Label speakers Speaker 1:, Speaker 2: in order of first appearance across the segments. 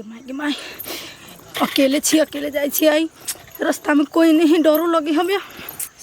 Speaker 1: माई अकेले छी अकेले जाई छी आई रास्ता में कोई नहीं डरो लगे हमें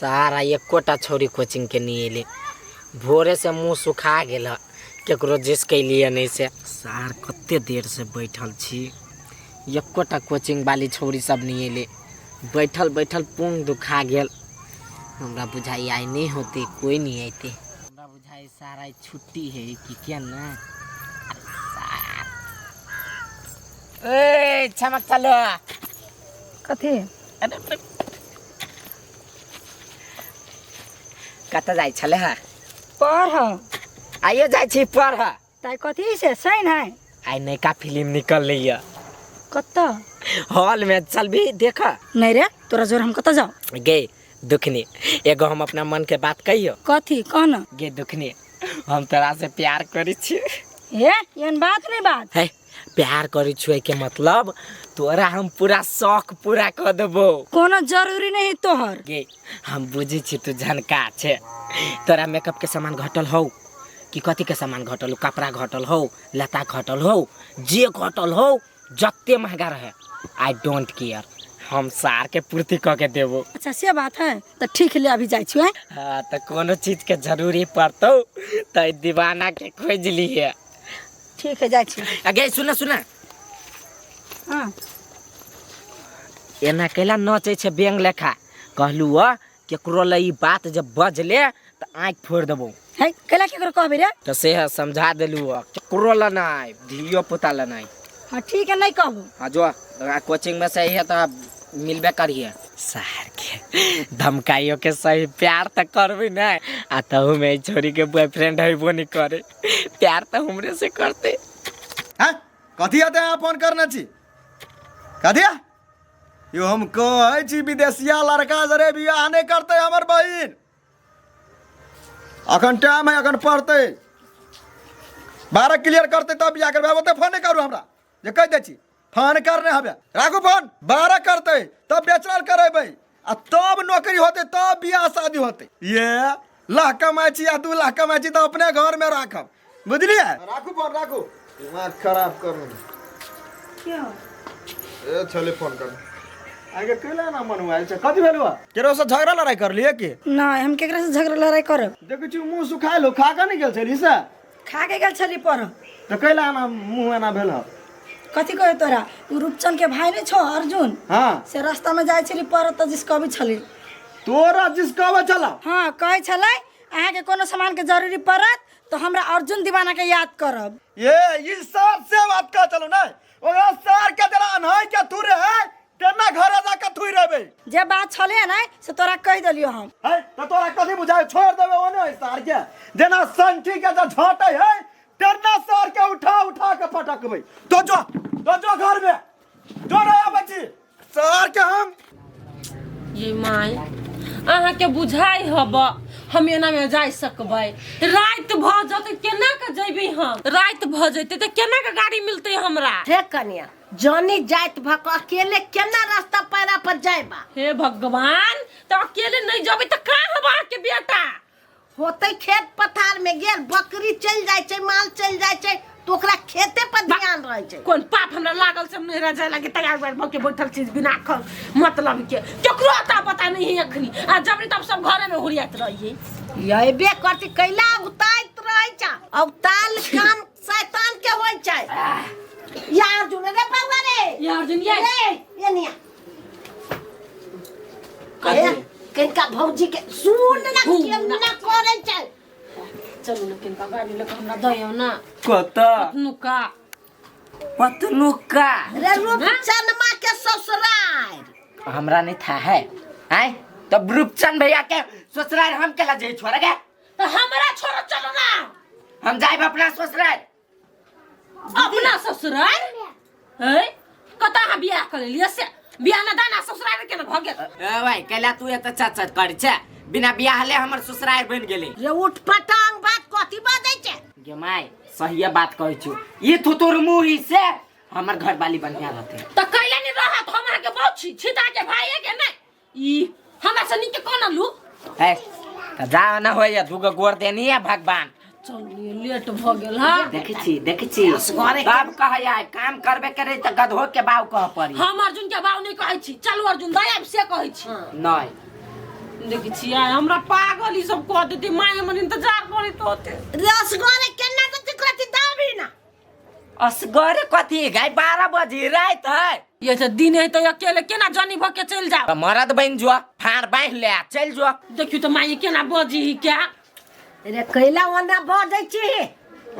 Speaker 2: सारा एकोटा छोरी कोचिंग के नहीं एले भोरे से मुंह सुखा गेल केकरो जिस के लिए नहीं से सार कते देर से बैठल छी एकोटा कोचिंग वाली छोरी सब नहीं एले बैठल बैठल पुंग दुखा गेल हमरा बुझाई आई नहीं होती कोई नहीं आते हमरा बुझाई सारा छुट्टी है कि क्या ना ए चमक चलो
Speaker 1: कथे
Speaker 2: कत जाय छले है
Speaker 1: पढ़
Speaker 2: आइए जाय छी पढ़
Speaker 1: ताई कथी से सैन है
Speaker 2: आई नयका फिल्म निकल रही है
Speaker 1: कत
Speaker 2: हॉल में चल भी देखा
Speaker 1: नहीं रे तोरा जोर हम कत जाओ
Speaker 2: गे दुखनी एगो हम अपना मन के बात कहियो
Speaker 1: कथी कहना
Speaker 2: गे दुखनी हम तोरा से प्यार करी छी
Speaker 1: ए एन बात नहीं बात
Speaker 2: है प्यार करी छुए के मतलब तोरा हम पूरा शौक पूरा कर देबो
Speaker 1: कोनो जरूरी नहीं तोहर
Speaker 2: गे हम बुझी छी तू झनका छे तोरा मेकअप के सामान घटल हो कि कथी के सामान घटल हो कपड़ा घटल हो लता घटल हो जे घटल हो जत्ते महंगा रहे आई डोंट केयर हम सार के पूर्ति क के देबो
Speaker 1: अच्छा से बात है तो ठीक ले अभी जाई छी
Speaker 2: हां तो कोनो चीज के जरूरी पड़तो त दीवाना के खोज लिए
Speaker 1: ठीक है जाई छी
Speaker 2: अगे सुना सुना
Speaker 1: हां
Speaker 2: एना केला नचे छे बेंग लेखा कहलू केकरो ल ई बात जब बजले त आंख फोड़ देबो
Speaker 1: है केला केकरो कहबे रे
Speaker 2: तो से समझा देलू केकरो ल नाय धियो पुता ल नाय
Speaker 1: हां ठीक है नहीं कहबो
Speaker 2: हां जो कोचिंग में सही है तो मिलबे करिए सार के धमकाइयो के सही प्यार त करबे ना आ तहु में छोरी के बॉयफ्रेंड है वो नहीं करे प्यार तो हमरे से करते
Speaker 3: हैं कथी आते हैं फोन करना छी कथिया यो हम कहे छी विदेशिया लड़का जरे बियाह नहीं करते हमर बहिन अखन टाइम है अखन पढ़ते 12 क्लियर करते तब बियाह करबे ओते फोन नहीं करू हमरा जे कह दे छी फोन करने हबे राखू फोन 12 करते तब बैचलर करेबे आ तब नौकरी होते तब बियाह शादी होते ये लाख कमाई छी या 2 लाख कमाई छी तो अपने घर में राखब बुझलिए राखू फोन राखू दिमाग खराब करू
Speaker 1: क्या
Speaker 3: ए चले फोन कर आगे केला ना मनवा छै कथि भेलुआ केरो से झगड़ा लड़ाई कर लिए के
Speaker 1: नहीं हम केकरा से झगड़ा लड़ाई करब
Speaker 3: देखै छी मुंह सुखाय लो खा के नहीं गेल छली से
Speaker 1: खा के गेल छली पढ़
Speaker 3: तो कैला ना मुंह एना भेल
Speaker 1: कथी कहे तोरा उ रूपचंद के भाई नहीं छो अर्जुन
Speaker 3: हां
Speaker 1: से रास्ता में जाय छली पढ़ त जिसको भी छली
Speaker 3: तोरा जिसका चला
Speaker 1: हां कहे छलै अहाँ के कोनो सामान के जरूरी पड़त तो हमरा अर्जुन दीवाना के याद करब
Speaker 3: ये इस सब से बात का चलो ना ओरा सार के तेरा अनहाय के तू रहे तेना घरे जा के थुई रहबे
Speaker 1: जे बात छले ना से तोरा कह देलियो हम
Speaker 3: है तो तोरा कथि बुझाय छोड़ देबे ओने सार के जेना संठी के जो झटै है तेना सार के उठा उठा के पटकबे तो जो घर में जो रहा बच्ची सार के हम
Speaker 4: ये माय अहाँ के बुझाई हब हम एना में जा सकबै रात भ जते केना के जेबे हम रात भ जते त केना के गाड़ी मिलते हमरा
Speaker 5: हे कन्या जानी जात भक अकेले केना रास्ता पैरा पर जाइबा
Speaker 4: हे भगवान त अकेले नहीं जबे त का हबा के बेटा
Speaker 5: होते खेत पथार में गेल बकरी चल जाय छै माल चल जाय छै तो ओकरा खेते पर ध्यान रहे छै
Speaker 4: कोन पाप हमरा लागल से नहीं रह जाय लगे तैयार बैठ के बैठल चीज बिना ख मतलब के केकरो आता पता नहीं है अखनी आ जबरी तब सब घरे में हुरियात रहिए
Speaker 5: येबे करती कैला उताइत रहे छै अवताल काम शैतान के होय छै यार जुने रे बाबा रे
Speaker 4: यार दुनिया
Speaker 5: ये निया कनका भौजी के सुन ना केना करे छै
Speaker 4: चलू लेकिन का गाड़ी लेके हमरा दयो ना
Speaker 2: कता
Speaker 4: नुका
Speaker 2: पतनुका
Speaker 5: रे रूपचंदमा के ससुराल
Speaker 2: हमरा नहीं था है हैं तब रूपचंद भैया के ससुराल हम केला जे छोड़ गे
Speaker 4: तो हमरा छोड़ चलो ना
Speaker 2: हम जाइब अपना ससुराल
Speaker 4: अपना ससुराल है कता हा बियाह कर लिया से बियाह ना दाना ससुराल के ना भ गेल
Speaker 2: ए भाई केला तू एत चच कर छे बिना बियाह ले हमर ससुराल बन गेले
Speaker 5: रे उठ पटांग बात कथि बाजै छै
Speaker 2: गे माय सही बात कहै छु ई तो तोर मुही से हमर घर वाली बढ़िया रहते
Speaker 4: त कैला नहीं रहत हमरा के बहुत छिता के भाई के नहीं ई हमरा से नीचे कोन लू
Speaker 2: है त जा ना होय दुगो गोर देनी है भगवान
Speaker 4: चलिए लेट भ गेल हां
Speaker 2: देखै छी तब कहै आइ काम करबे करे त गधो के बाव कह पड़ी
Speaker 4: हम अर्जुन के बाव नहीं कहै छी चलू अर्जुन दाई से कहै छी
Speaker 2: नहीं
Speaker 4: देखै छी आइ हमरा पागल ई सब कह देती माय मन इंतजार करी तो होते
Speaker 5: रसगोरे केना कथि दाबी ना
Speaker 2: असगरे कथी गाय 12 बजे रात है
Speaker 4: ये तो दिन है तो अकेले केना जानी भ के चल जाओ
Speaker 2: मरद बन जो फाड़ बांध ले चल जो
Speaker 4: देखियो तो माय केना बजी क्या
Speaker 5: रे कैला ओना बजै छी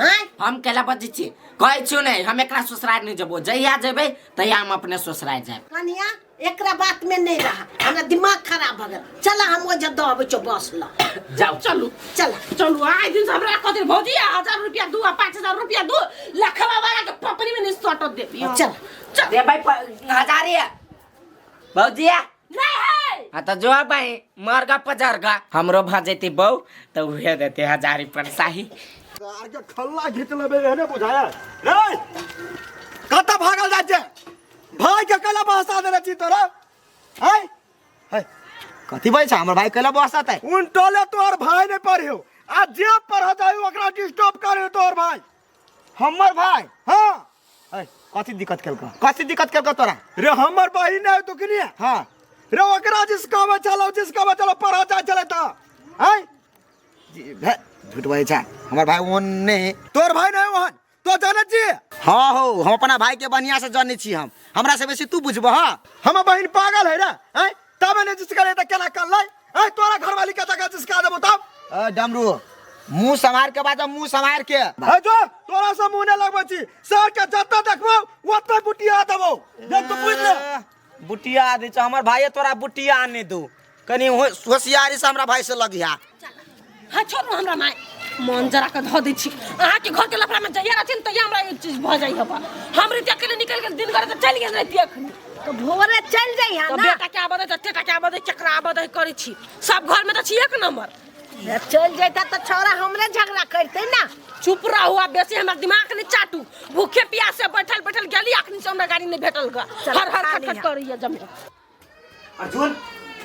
Speaker 5: हैं
Speaker 2: हम केला बजी छी कहै छु नहीं हम एकरा ससुराल नहीं जबो जहिया जेबै तहिया हम अपने ससुराल जाब
Speaker 5: कनिया एकरा बात में नहीं रहा हमरा दिमाग खराब भ गेल चल हम ओजे दबे छो बस ल
Speaker 4: जाओ चलू चलू आइ दिन हमरा कते भौजी 1000 रुपया दू 5000 रुपया दू लखवा वाला के पपनी में नहीं सट देबी
Speaker 5: चल
Speaker 2: दे भाई 1000 है भौजी
Speaker 4: नहीं है
Speaker 2: आ त जो भाई मरगा पजरगा हमरो भ जैती बहू त उहे देते 1000 परसाही
Speaker 3: आगे खल्ला घिच लेबे एने बुझाया रे कत भागल जाय छै भाई के कला बहसा देले छी तोरा है है
Speaker 6: कथी भाई छ हमर भाई कला बहसात है
Speaker 3: उन टोले तोर भाई ने पढ़ियो आ जे पढ़ जाय ओकरा डिस्टर्ब करे तोर भाई
Speaker 6: हमर भाई
Speaker 3: हां
Speaker 6: है कथी दिक्कत केलका तोरा
Speaker 3: रे हमर बहिन है तो किनी
Speaker 6: हां
Speaker 3: रे ओकरा जिसका चलो पढ़ा जाय चले त है
Speaker 6: झूठ भाई छ हमर भाई ओने
Speaker 3: तोर भाई नहीं वहन तो जाने छी
Speaker 6: हां हो हम अपना भाई के बढ़िया से जाने छी हम हमरा से बेसी तू बुझबो हां
Speaker 3: हम बहिन पागल है रे हैं तब ने जिसका ले त केना कर ले है तोरा घरवाली के तक जिसका देबो तब
Speaker 6: डमरू मुंह संभार के बात मुंह संभार के
Speaker 3: है जो तोरा से मुंह ने लगबो छी सर के जत्ता देखबो ओतै बुटिया देबो जब तू पूछ ले
Speaker 6: बुटिया दे छ हमर भाई तोरा बुटिया आने दू कनी होशियारी से हमरा भाई से लगिया
Speaker 4: हां छोड़ हमरा माय मन जरा के ध दै छी अहाँ के घर के लफड़ा में जइया रहथिन त हमरा एक चीज भ जाई हबा हमरे ते अकेले निकल गेल दिन करे त चल गेल रहती अखनी
Speaker 5: तो भोरे चल जाई हां
Speaker 4: तो
Speaker 5: ना
Speaker 4: बेटा के आबे त टेटा के आबे चकरा आबे करै छी सब घर में त छी एक नंबर
Speaker 5: चल जाता तो छोरा हमरे झगड़ा करते ना
Speaker 4: चुप रहुआ बेसी हमरा दिमाग ने चाटू भूखे प्यास से बैठल गेली अखनी से हमरा गाड़ी नहीं भेटल ग हर खटखट करिए जमे
Speaker 6: अर्जुन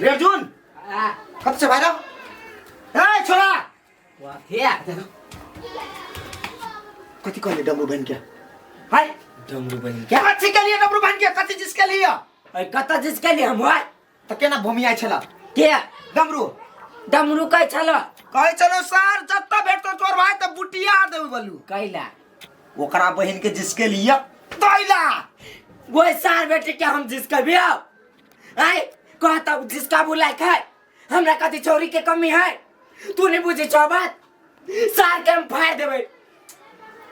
Speaker 6: रे अर्जुन कब से भाई ए छोरा कथी कहले डमरू बन के हाय
Speaker 2: डमरू बन क्या
Speaker 6: कथी के लिए डमरू बन के कथी जिसके लिए
Speaker 2: ओए कत जिसके लिए हम है
Speaker 6: त केना भूमि आइ छला
Speaker 2: के
Speaker 6: डमरू
Speaker 2: कह छलो
Speaker 6: कहै चलो सर जत्ता भेटतो तोर भाई त बुटिया देबे बोलू
Speaker 2: कैला
Speaker 6: ओकरा बहन के जिसके लिए तैला
Speaker 2: वो सार बेटे के हम जिसका भी आओ आई कहता जिसका बुलाए है हमरा कथी चोरी के कमी है तू नहीं बुझे छो बात सार के हम फाड़ देबे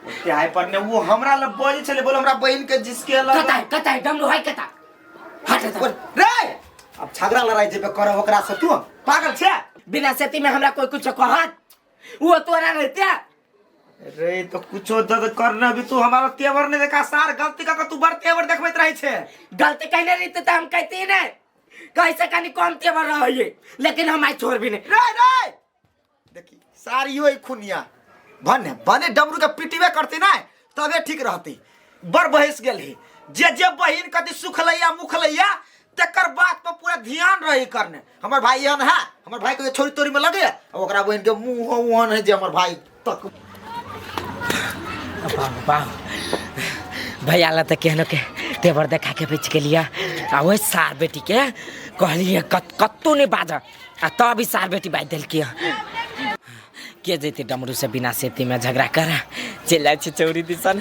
Speaker 6: ओते हाय पर ने वो हमरा ल बोली छले बोल हमरा बहन के जिसके ल
Speaker 2: कता डमरू है कता हट
Speaker 6: रे अब झगड़ा लड़ाई जेबे कर ओकरा से तू पागल छे
Speaker 2: बिना सेती में हमरा कोई कुछ कहत वो तोरा रहते
Speaker 6: रे तो कुछो जग करना भी तू हमारा तेवर ने देखा सार गलती का तू बड़ तेवर देखबैत रही छे
Speaker 2: गलती कहले रही तो हम कहते नहीं कैसे कनी कम तेवर रहिए लेकिन हम आई छोड़ भी नहीं
Speaker 6: रे देखी सारी होई खुनिया बने डमरू के पिटीवे करती ना तबे ठीक रहती बड़ बहस गेल ही जे बहिन कति सुखलैया मुखलैया तकर बात पर पूरा ध्यान रही करने हमर भाई हन है हमर भाई के छोरी तोरी में लगे ओकरा बहिन के मुंह ओहन है जे हमर भाई तक
Speaker 2: भैया ला तो केहनो के तेवर देखा के बेच के लिया आ वही सार बेटी के कहलिए कत्तू नहीं बाजा आ तब भी सार बेटी बाज दिल के जैते डमरू से बिना सेती में झगड़ा कर चल जाए चौरी दिसन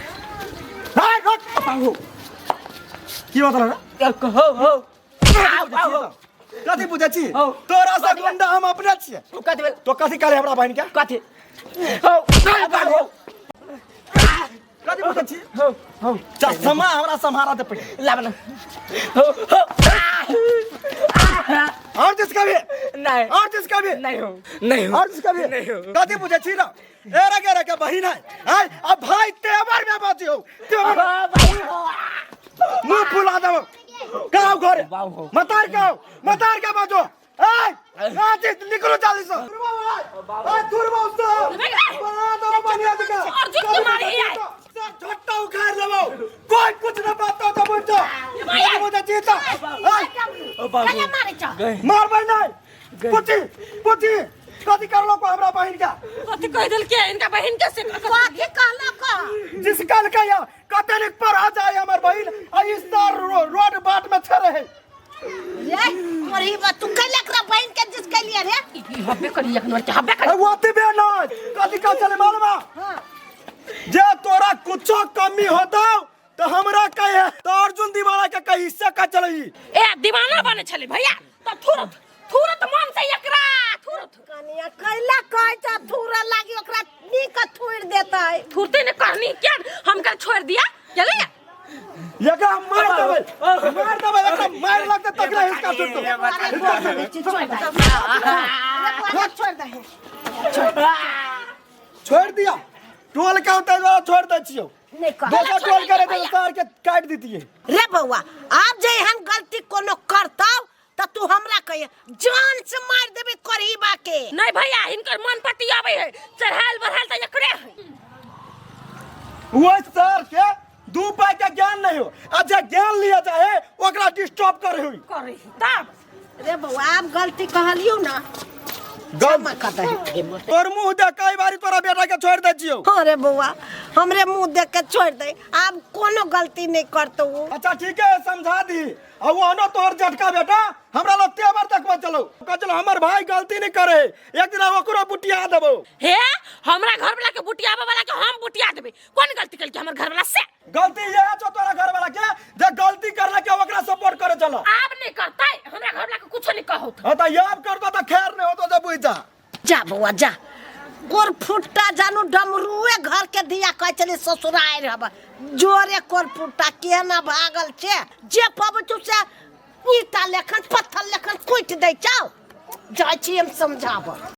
Speaker 3: की बात रे
Speaker 2: हो
Speaker 3: कथी बुझे छी तोरा से गुंडा हम अपने छिए
Speaker 2: कथी
Speaker 3: तो कथी करे हमरा बहन के
Speaker 2: कथी हो
Speaker 3: कथी बुझे छी हो चश्मा हमरा संभारा दे पड़े
Speaker 2: लाबना
Speaker 3: और जिसका भी
Speaker 2: नहीं
Speaker 3: और जिसका भी
Speaker 2: नहीं हो
Speaker 3: और जिसका भी
Speaker 2: नहीं हो
Speaker 3: कथी बुझे छी ना एरा के बहिन है अब भाई तेवर में बात हो तेवर मुंह फुला दो गाँव घर मतार के बाजो निकलो जल्दी से छोटा उखाड़ लेबो कोई कुछ न बातो तो बोल तो मुझे चीता
Speaker 5: कला मारे छ
Speaker 3: मार भाई नहीं पुची कथी करलो को हमरा बहिन का
Speaker 4: कथी कह दिल के इनका बहन कैसे
Speaker 5: कथी कहला का
Speaker 3: जिस कल का या कते ने पर आ जाए हमर बहिन आ इस तार रोड बाट में छरे है
Speaker 5: ये मोरी बा तू कहले एकरा बहन के जिस के लिए रे
Speaker 4: हब्बे करी एक नंबर के हब्बे करी
Speaker 3: वो ते बे ना कथी का चले मालूम
Speaker 5: हां
Speaker 3: जे तोरा कुछो कमी होता तो हमरा कहे तो अर्जुन दीवाना के कही हिस्सा का चलई
Speaker 4: ए दीवाना बने छले भैया तो थुरत मन से एकरा थुरत
Speaker 5: कनिया कहला कह त थूरा लागी ओकरा नी का थूर देता है
Speaker 4: थुरते ने कहनी क्या हम कर छोड़ दिया चले
Speaker 3: एकरा मार देबे एकरा मार लगते तकरा हिस्सा
Speaker 5: छोड़ दे
Speaker 3: छोड़ दिया टोल का होता छोड़ दे छियो
Speaker 5: नहीं कर
Speaker 3: दोसर टोल करे तो सार के काट देती है
Speaker 5: रे बउआ आप जे हम गलती कोनो करताओ त तू हमरा कहे जान से मार देबे करहीबा के
Speaker 4: नहीं भैया इनकर मन पति आवे है चढ़ाल बढ़ाल त एकरे है
Speaker 3: वो सर के दू पाई के ज्ञान नहीं हो अच्छा ज्ञान लिया जाए ओकरा डिस्टर्ब करे हुई
Speaker 4: करे तब
Speaker 5: रे बउआ आप गलती कहलियो ना क्षमा कर दे
Speaker 3: तोर मुंह देख कई बारी तोरा बेटा के छोड़ दे छियो
Speaker 5: अरे बउआ हमरे मुंह देख के छोड़ दे आप कोनो गलती नहीं करतो
Speaker 3: अच्छा ठीक है समझा दी अब वो न तोर झटका बेटा हमरा लो तेवर तक चलो चलो हमर भाई गलती नहीं करे एक दिन ओकरो बुटिया देबो
Speaker 4: हे हमरा घर वाला के बुटियाबे वाला के हम बुटिया देबे कौन गलती कल के हमर घर वाला से
Speaker 3: गलती ये है जो तोरा घर वाला के जे गलती करले के ओकरा सपोर्ट करे चलो
Speaker 4: आप नहीं करता हमरा घर वाला के कुछ नहीं कहत
Speaker 3: हां त याब कर दो त खैर नहीं हो तो जब बुझ
Speaker 5: जा बउआ जा कोर फुट्टा जानू डमरुए घर के दिया कह चली ससुराल रहब जोरे कोर फुट्टा के ना भागल छे जे पबचू से ईटा लेखन पत्थर लेखन कुट दे चाओ जाय छी हम समझाबो